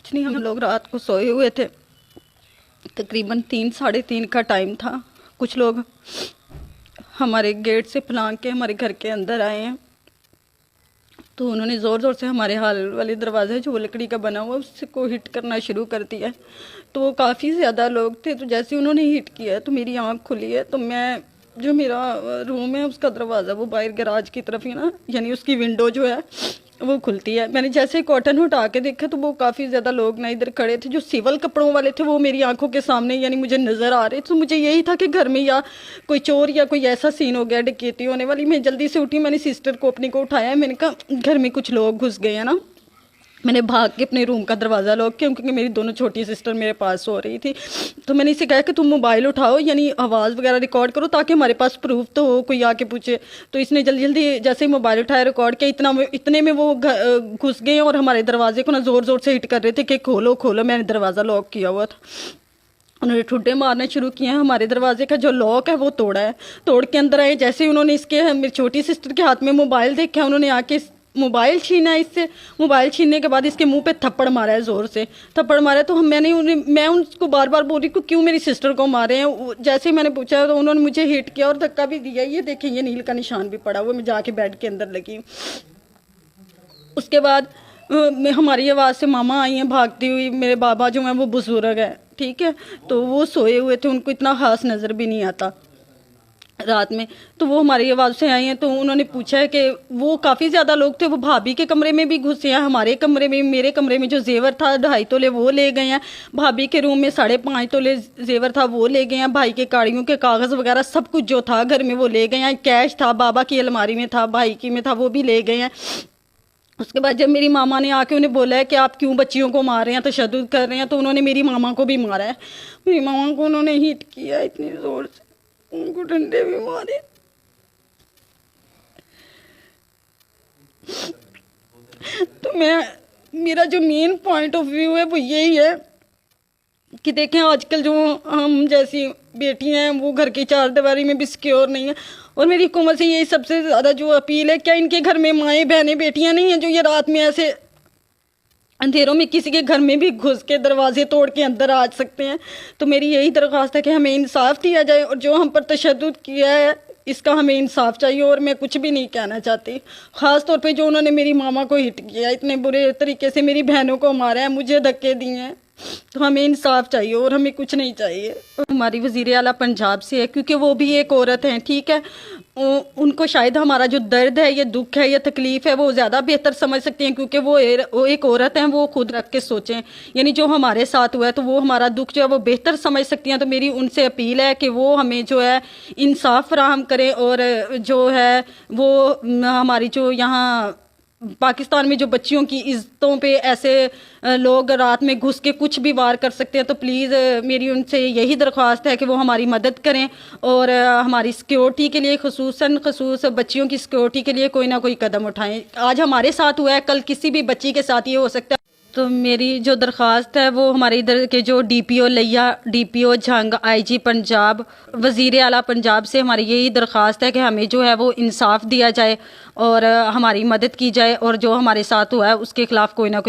कुछ नहीं, हम लोग रात को सोए हुए थे। तकरीबन 3 साढ़े 3 का टाइम था। कुछ लोग हमारे गेट से फलांग के हमारे घर के अंदर आए हैं, तो उन्होंने ज़ोर ज़ोर से हमारे हाल वाले दरवाज़े जो वो लकड़ी का बना हुआ उससे को हिट करना शुरू कर दिया। तो वो काफ़ी ज़्यादा लोग थे, तो जैसे उन्होंने हिट किया तो मेरी आँख खुली है। तो मैं जो मेरा रूम है उसका दरवाज़ा वो बाहर गैराज की तरफ ही ना, यानी उसकी विंडो जो है वो खुलती है। मैंने जैसे ही कॉटन उठा के देखा तो वो काफ़ी ज़्यादा लोग ना इधर खड़े थे, जो सिविल कपड़ों वाले थे वो मेरी आंखों के सामने यानी मुझे नज़र आ रहे। तो मुझे यही था कि घर में या कोई चोर या कोई ऐसा सीन हो गया, डकैती होने वाली। मैं जल्दी से उठी, मैंने सिस्टर को अपनी को उठाया, मैंने कहा घर में कुछ लोग घुस गए हैं ना। मैंने भाग के अपने रूम का दरवाज़ा लॉक किया, क्योंकि मेरी दोनों छोटी सिस्टर मेरे पास सो रही थी। तो मैंने इसे कहा कि तुम मोबाइल उठाओ, यानी आवाज़ वगैरह रिकॉर्ड करो ताकि हमारे पास प्रूफ तो हो, कोई आके पूछे। तो इसने जल्दी जल्दी जैसे ही मोबाइल उठाया, रिकॉर्ड किया, इतने में वो घुस गए और हमारे दरवाजे को ना ज़ोर ज़ोर से हिट कर रहे थे कि खोलो खोलो। मैंने दरवाज़ा लॉक किया हुआ था। उन्होंने ठुड्डे मारने शुरू किए हैं। हमारे दरवाजे का जो लॉक है वो तोड़ा है, तोड़ के अंदर आए। जैसे ही उन्होंने इसके मेरी छोटी सिस्टर के हाथ में मोबाइल देखा, उन्होंने आके मोबाइल छीना है इससे। मोबाइल छीनने के बाद इसके मुंह पे थप्पड़ मारा है, ज़ोर से थप्पड़ मारा है। तो मैं उनको बार बार बोल रही हूँ क्यों मेरी सिस्टर को मारे हैं। जैसे ही मैंने पूछा तो उन्होंने मुझे हिट किया और धक्का भी दिया। ये देखें, ये नील का निशान भी पड़ा हुआ, मैं जाके बेड के अंदर लगी। उसके बाद हमारी आवाज़ से मामा आई हैं भागती हुई। मेरे बाबा जो हैं वो बुजुर्ग हैं, ठीक है, तो वो सोए हुए थे, उनको इतना खास नज़र भी नहीं आता रात में। तो वो हमारी आवाज़ से आई हैं, तो उन्होंने पूछा है कि वो काफ़ी ज़्यादा लोग थे, वो भाभी के कमरे में भी घुसे हैं, हमारे कमरे में, मेरे कमरे में जो जेवर था 2.5 तोले वो ले गए हैं। भाभी के रूम में 5.5 तोले जेवर था वो ले गए हैं। भाई के गाड़ियों के कागज़ वगैरह सब कुछ जो था घर में वो ले गए हैं। कैश था, बाबा की अलमारी में था, भाई की में था, वो भी ले गए हैं। उसके बाद जब मेरी मामा ने आके उन्हें बोला है कि आप क्यों बच्चियों को मार रहे हैं, तशद्दुद कर रहे हैं, तो उन्होंने मेरी मामा को भी मारा है। मेरी मामा को उन्होंने हिट किया इतनी ज़ोर से, उनको डंडे भी मारे। तो मेरा जो मेन पॉइंट ऑफ व्यू है वो यही है कि देखें आजकल जो हम जैसी बेटियां हैं वो घर की चार दीवारी में भी सिक्योर नहीं है। और मेरी हुकूमत से यही सबसे ज़्यादा जो अपील है, क्या इनके घर में माएँ बहनें बेटियां नहीं हैं जो ये रात में ऐसे अंधेरों में किसी के घर में भी घुस के दरवाजे तोड़ के अंदर आ सकते हैं। तो मेरी यही दरख्वास्त है कि हमें इंसाफ दिया जाए, और जो हम पर तशद्दुद किया है इसका हमें इंसाफ चाहिए। और मैं कुछ भी नहीं कहना चाहती, ख़ास तौर पे जो उन्होंने मेरी मामा को हिट किया, इतने बुरे तरीके से मेरी बहनों को मारा है, मुझे धक्के दिए हैं, तो हमें इंसाफ चाहिए और हमें कुछ नहीं चाहिए। हमारी वज़ीर आला पंजाब से है, क्योंकि वो भी एक औरत हैं, ठीक है, उनको शायद हमारा जो दर्द है, ये दुख है, ये तकलीफ़ है, वो ज़्यादा बेहतर समझ सकती हैं, क्योंकि वो एक औरत हैं। वो खुद रख के सोचें, यानी जो हमारे साथ हुआ है तो वो हमारा दुख जो है वो बेहतर समझ सकती हैं। तो मेरी उनसे अपील है कि वो हमें जो है इंसाफ फराहम करें, और जो है वो हमारी जो यहाँ पाकिस्तान में जो बच्चियों की इज्जतों पे ऐसे लोग रात में घुस के कुछ भी वार कर सकते हैं, तो प्लीज़ मेरी उनसे यही दरख्वास्त है कि वो हमारी मदद करें और हमारी सिक्योरिटी के लिए खसूस बच्चियों की सिक्योरिटी के लिए कोई ना कोई कदम उठाएं। आज हमारे साथ हुआ है, कल किसी भी बच्ची के साथ ये हो सकता है। तो मेरी जो दरख्वास्त है वो हमारे इधर के जो DPO लिया, DPO झंग, IG पंजाब, वज़ीर आला पंजाब से हमारी यही दरख्वास्त है कि हमें जो है वो इंसाफ दिया जाए और हमारी मदद की जाए, और जो हमारे साथ हुआ है उसके ख़िलाफ़ कोई ना कोई